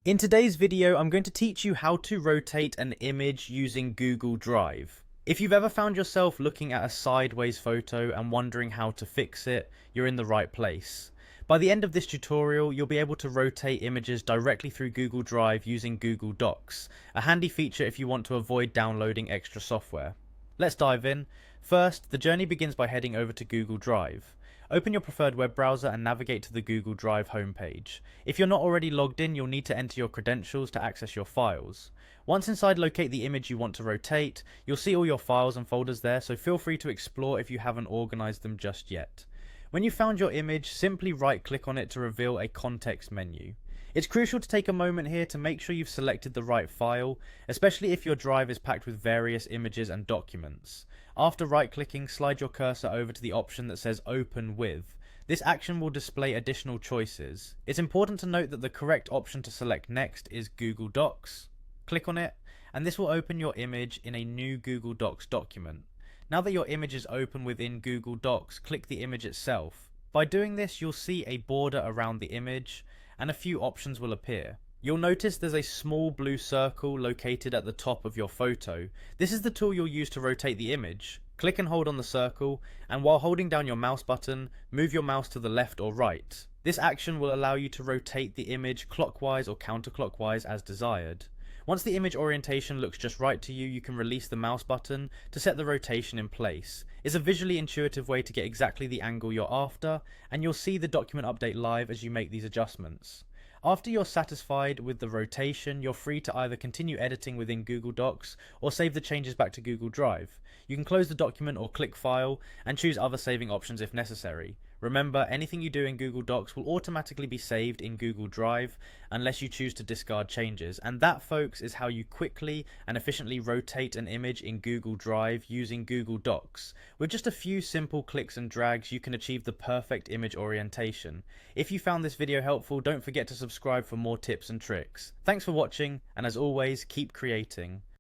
In today's video, I'm going to teach you how to rotate an image using Google Drive. If you've ever found yourself looking at a sideways photo and wondering how to fix it, you're in the right place. By the end of this tutorial, you'll be able to rotate images directly through Google Drive using Google Docs, a handy feature if you want to avoid downloading extra software. Let's dive in. First, the journey begins by heading over to Google Drive. Open your preferred web browser and navigate to the Google Drive homepage. If you're not already logged in, you'll need to enter your credentials to access your files. Once inside, locate the image you want to rotate. You'll see all your files and folders there, so feel free to explore if you haven't organized them just yet. When you've found your image, simply right-click on it to reveal a context menu. It's crucial to take a moment here to make sure you've selected the right file, especially if your drive is packed with various images and documents. After right-clicking, slide your cursor over to the option that says Open With. This action will display additional choices. It's important to note that the correct option to select next is Google Docs. Click on it, and this will open your image in a new Google Docs document. Now that your image is open within Google Docs, click the image itself. By doing this, you'll see a border around the image, and a few options will appear. You'll notice there's a small blue circle located at the top of your photo. This is the tool you'll use to rotate the image. Click and hold on the circle, and while holding down your mouse button, move your mouse to the left or right. This action will allow you to rotate the image clockwise or counterclockwise as desired. Once the image orientation looks just right to you, you can release the mouse button to set the rotation in place. It's a visually intuitive way to get exactly the angle you're after, and you'll see the document update live as you make these adjustments. After you're satisfied with the rotation, you're free to either continue editing within Google Docs or save the changes back to Google Drive. You can close the document or click File and choose other saving options if necessary. Remember, anything you do in Google Docs will automatically be saved in Google Drive unless you choose to discard changes. And that, folks, is how you quickly and efficiently rotate an image in Google Drive using Google Docs. With just a few simple clicks and drags, you can achieve the perfect image orientation. If you found this video helpful, don't forget to subscribe for more tips and tricks. Thanks for watching, and as always, keep creating.